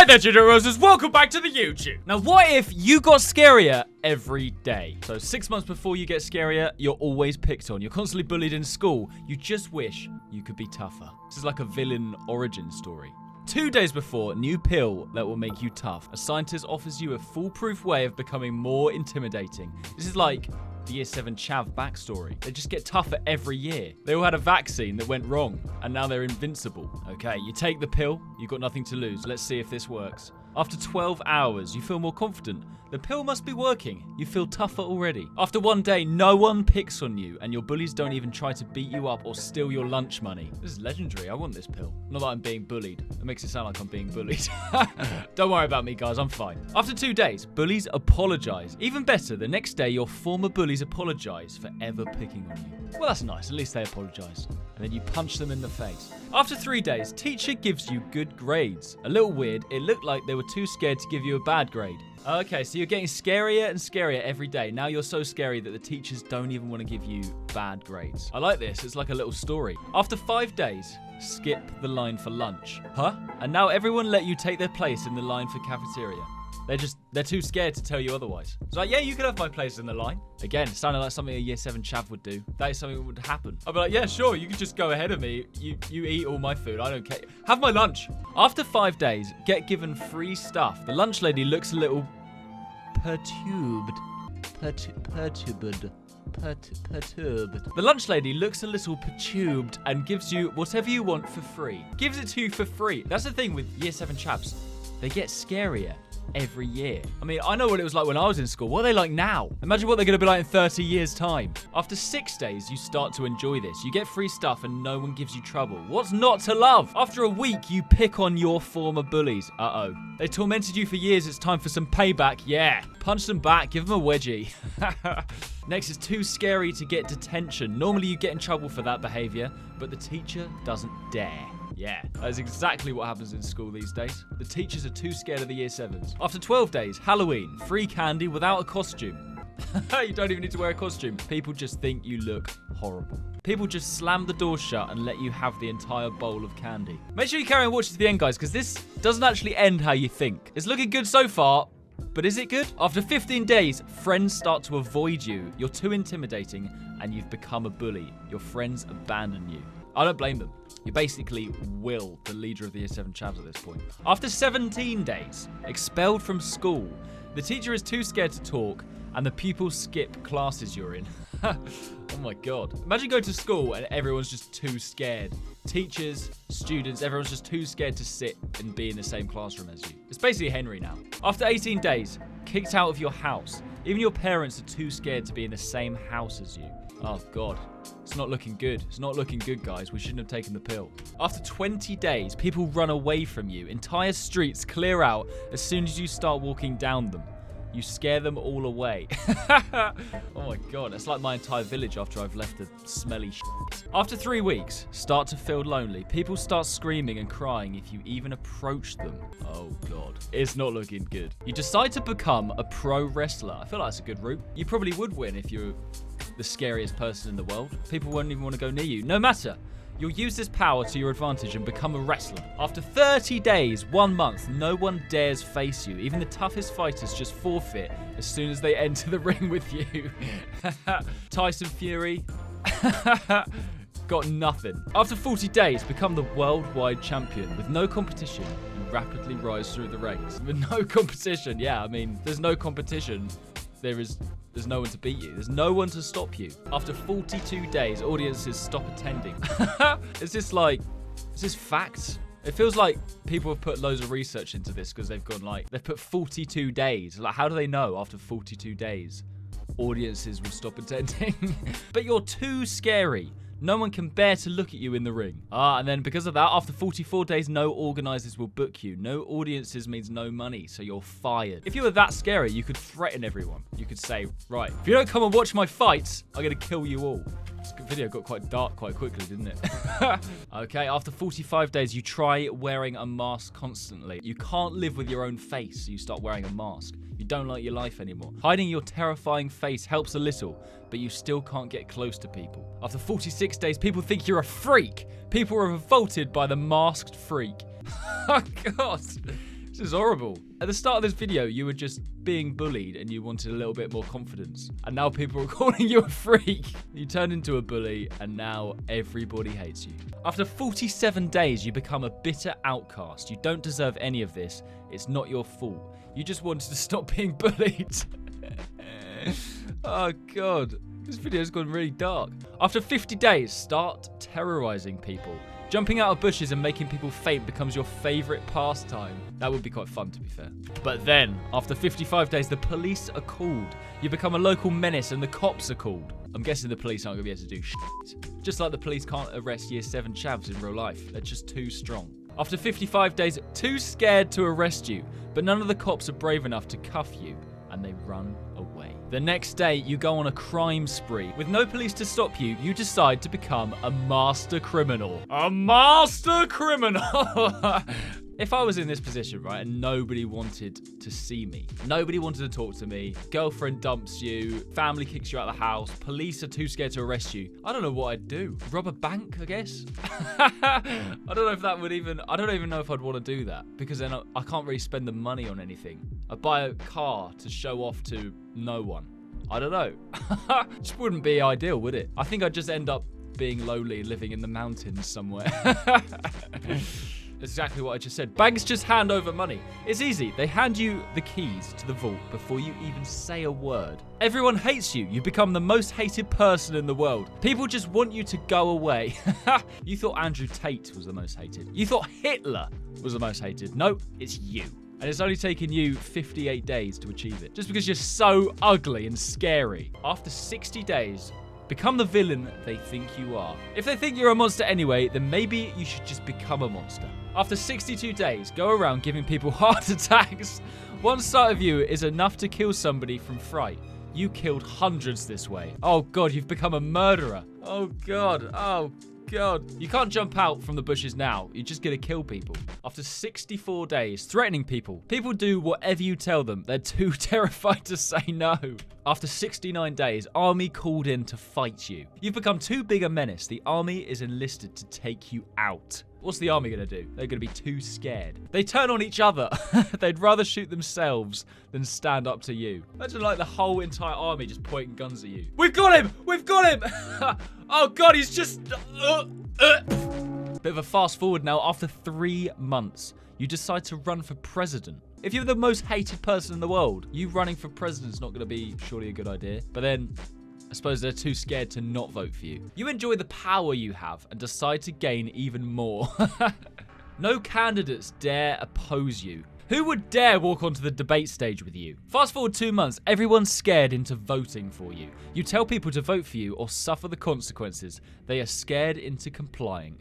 Hi there, Ginger Roses. Welcome back to the YouTube. Now, what if you got scarier every day? So 6 months before you get scarier, you're always picked on. You're constantly bullied in school. You just wish you could be tougher. This is like a villain origin story. 2 days before, new pill that will make you tough. A scientist offers you a foolproof way of becoming more intimidating. This is like the Year 7 Chav backstory. They just get tougher every year. They all had a vaccine that went wrong, and now they're invincible. Okay, you take the pill, you've got nothing to lose. Let's see if this works. After 12 hours, you feel more confident. The pill must be working. You feel tougher already. After 1 day, no one picks on you, and your bullies don't even try to beat you up or steal your lunch money. This is legendary. I want this pill. Not that I'm being bullied. It makes it sound like I'm being bullied. Don't worry about me, guys. I'm fine. After 2 days, bullies apologize. Even better, the next day, your former bullies apologize for ever picking on you. Well, that's nice. At least they apologize. And then you punch them in the face. After 3 days, teacher gives you good grades. A little weird. It looked like they were too scared to give you a bad grade. Okay, so you're getting scarier and scarier every day. Now you're so scary that the teachers don't even want to give you bad grades. I like this. It's like a little story. After 5 days, skip the line for lunch. Huh? And now everyone let you take their place in the line for cafeteria. They're too scared to tell you otherwise. It's like, yeah, you can have my place in the line. Again, it sounded like something a Year 7 Chav would do. That is something that would happen. I'd be like, yeah, sure, you can just go ahead of me. You eat all my food. I don't care. Have my lunch. After 5 days, get given free stuff. The lunch lady looks a little perturbed. Perturbed. The lunch lady looks a little perturbed and gives you whatever you want for free. Gives it to you for free. That's the thing with Year 7 Chavs. They get scarier every year. I mean, I know what it was like when I was in school. What are they like now? Imagine what they're going to be like in 30 years' time. After 6 days, you start to enjoy this. You get free stuff and no one gives you trouble. What's not to love? After a week, you pick on your former bullies. Uh-oh. They tormented you for years. It's time for some payback. Yeah. Punch them back. Give them a wedgie. Next, it's too scary to get detention. Normally, you get in trouble for that behavior, but the teacher doesn't dare. Yeah, that is exactly what happens in school these days. The teachers are too scared of the Year 7s. After 12 days, Halloween, free candy without a costume. You don't even need to wear a costume. People just think you look horrible. People just slam the door shut and let you have the entire bowl of candy. Make sure you carry on watching to the end, guys, because this doesn't actually end how you think. It's looking good so far, but is it good? After 15 days, friends start to avoid you. You're too intimidating and you've become a bully. Your friends abandon you. I don't blame them. You're basically Will, the leader of the Year 7 Chavs at this point. After 17 days, expelled from school, the teacher is too scared to talk and the pupils skip classes you're in. Oh my God. Imagine going to school and everyone's just too scared. Teachers, students, everyone's just too scared to sit and be in the same classroom as you. It's basically Henry now. After 18 days, kicked out of your house. Even your parents are too scared to be in the same house as you. Oh God, it's not looking good. It's not looking good, guys. We shouldn't have taken the pill. After 20 days, people run away from you. Entire streets clear out as soon as you start walking down them. You scare them all away. Oh my God, that's like my entire village after I've left the smelly shit. After 3 weeks, start to feel lonely. People start screaming and crying if you even approach them. Oh God, it's not looking good. You decide to become a pro wrestler. I feel like that's a good route. You probably would win if you're the scariest person in the world. People won't even want to go near you. No matter. You'll use this power to your advantage and become a wrestler. After 30 days, 1 month, no one dares face you. Even the toughest fighters just forfeit as soon as they enter the ring with you. Tyson Fury got nothing. After 40 days, become the worldwide champion. With no competition, you rapidly rise through the ranks. With no competition, yeah, I mean, there's no competition. There's no one to beat you. There's no one to stop you. After 42 days, audiences stop attending. Is this facts? It feels like people have put loads of research into this because they've put 42 days. Like, how do they know after 42 days audiences will stop attending? But you're too scary. No one can bear to look at you in the ring. And then because of that, after 44 days, no organizers will book you. No audiences means no money, so you're fired. If you were that scary, you could threaten everyone. You could say, right, if you don't come and watch my fights, I'm going to kill you all. This video got quite dark quite quickly, didn't it? Okay, after 45 days, you try wearing a mask constantly. You can't live with your own face, so you start wearing a mask. You don't like your life anymore. Hiding your terrifying face helps a little, but you still can't get close to people. After 46 days, people think you're a freak. People are revolted by the masked freak. Oh, God. This is horrible. At the start of this video, you were just being bullied and you wanted a little bit more confidence. And now people are calling you a freak. You turned into a bully and now everybody hates you. After 47 days, you become a bitter outcast. You don't deserve any of this. It's not your fault. You just wanted to stop being bullied. Oh, God. This video's gone really dark. After 50 days, start terrorizing people. Jumping out of bushes and making people faint becomes your favorite pastime. That would be quite fun, to be fair. But then, after 55 days, the police are called. You become a local menace and the cops are called. I'm guessing the police aren't going to be able to do shit. Just like the police can't arrest Year 7 chavs in real life. They're just too strong. After 55 days, too scared to arrest you, but none of the cops are brave enough to cuff you, and they run away. The next day, you go on a crime spree. With no police to stop you, you decide to become a master criminal. A master criminal! If I was in this position, right, and nobody wanted to see me, nobody wanted to talk to me, girlfriend dumps you, family kicks you out of the house, police are too scared to arrest you, I don't know what I'd do. Rob a bank, I guess? I don't know if that would even, I don't even know if I'd want to do that, because then I can't really spend the money on anything. I'd buy a car to show off to no one. I don't know. Just wouldn't be ideal, would it? I think I'd just end up being lonely, living in the mountains somewhere. That's exactly what I just said. Banks just hand over money. It's easy. They hand you the keys to the vault before you even say a word. Everyone hates you. You become the most hated person in the world. People just want you to go away. You thought Andrew Tate was the most hated. You thought Hitler was the most hated. No, it's you. And it's only taken you 58 days to achieve it. Just because you're so ugly and scary. After 60 days, become the villain they think you are. If they think you're a monster anyway, then maybe you should just become a monster. After 62 days, go around giving people heart attacks. One sight of you is enough to kill somebody from fright. You killed hundreds this way. Oh God, you've become a murderer. Oh God, oh God. You can't jump out from the bushes now. You're just gonna kill people. After 64 days, threatening people. People do whatever you tell them. They're too terrified to say no. After 69 days, army called in to fight you. You've become too big a menace. The army is enlisted to take you out. What's the army gonna do? They're gonna be too scared. They turn on each other. They'd rather shoot themselves than stand up to you. Imagine like the whole entire army just pointing guns at you. We've got him! We've got him! Oh God, he's just... Bit of a fast forward now. After 3 months, you decide to run for president. If you're the most hated person in the world, you running for president's not gonna be surely a good idea. But then, I suppose they're too scared to not vote for you. You enjoy the power you have and decide to gain even more. No candidates dare oppose you. Who would dare walk onto the debate stage with you? Fast forward 2 months, everyone's scared into voting for you. You tell people to vote for you or suffer the consequences. They are scared into complying.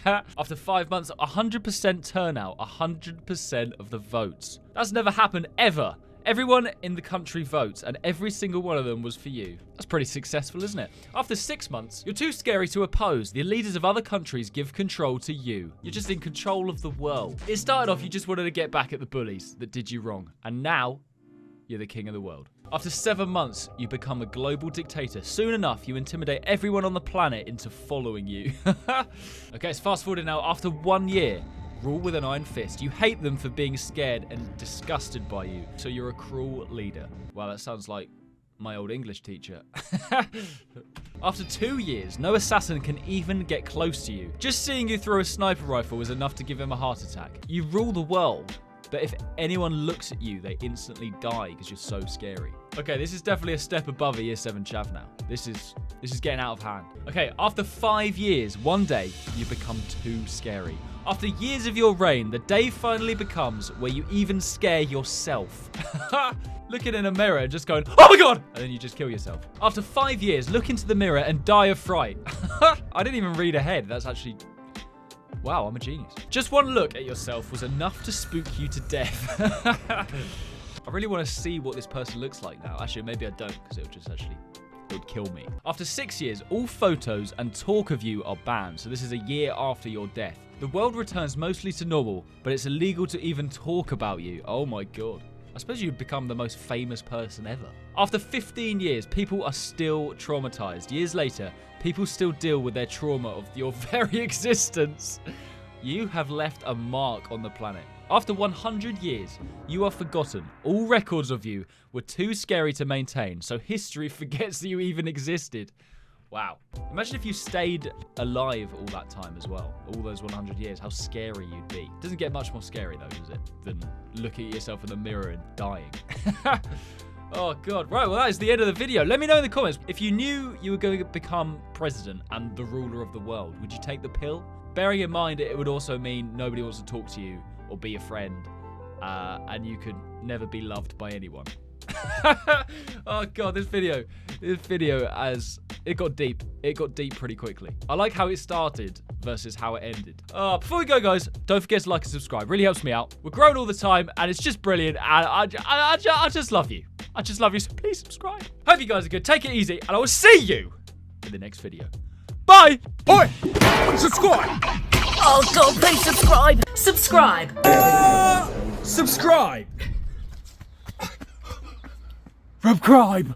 After 5 months, 100% turnout, 100% of the votes. That's never happened ever. Everyone in the country votes, and every single one of them was for you. That's pretty successful, isn't it? After 6 months, you're too scary to oppose. The leaders of other countries give control to you. You're just in control of the world. It started off, you just wanted to get back at the bullies that did you wrong. And now, you're the king of the world. After 7 months, you become a global dictator. Soon enough, you intimidate everyone on the planet into following you. Okay, it's fast forwarded now. After 1 year, rule with an iron fist. You hate them for being scared and disgusted by you. So you're a cruel leader. Wow, that sounds like my old English teacher. After 2 years, no assassin can even get close to you. Just seeing you throw a sniper rifle is enough to give him a heart attack. You rule the world, but if anyone looks at you, they instantly die because you're so scary. Okay, this is definitely a step above a Year 7 chav now. This is getting out of hand. Okay, after 5 years, one day, you become too scary. After years of your reign, the day finally becomes where you even scare yourself. Looking in a mirror and just going, oh my God! And then you just kill yourself. After 5 years, look into the mirror and die of fright. I didn't even read ahead. That's actually... Wow, I'm a genius. Just one look at yourself was enough to spook you to death. I really want to see what this person looks like now. Actually, maybe I don't, because it'll just actually... it would kill me. After 6 years, all photos and talk of you are banned. So this is a year after your death. The world returns mostly to normal, but it's illegal to even talk about you. Oh my God. I suppose you've become the most famous person ever. After 15 years, people are still traumatized. Years later, people still deal with their trauma of your very existence. You have left a mark on the planet. After 100 years, you are forgotten. All records of you were too scary to maintain, so history forgets that you even existed. Wow. Imagine if you stayed alive all that time as well. All those 100 years, how scary you'd be. Doesn't get much more scary though, does it? Than looking at yourself in the mirror and dying. Oh god. Right, well that is the end of the video. Let me know in the comments, if you knew you were going to become president and the ruler of the world, would you take the pill? Bearing in mind it would also mean nobody wants to talk to you or be a friend, and you could never be loved by anyone. Oh god, this video as it got deep pretty quickly. I like how it started versus how it ended. Before we go guys, don't forget to like and subscribe, really helps me out. We're growing all the time and it's just brilliant, and I just love you. I just love you, so please subscribe. Hope you guys are good, take it easy, and I will see you in the next video. Bye. Oi! Subscribe! Oh god, please subscribe! Subscribe! Subscribe! Subscribe!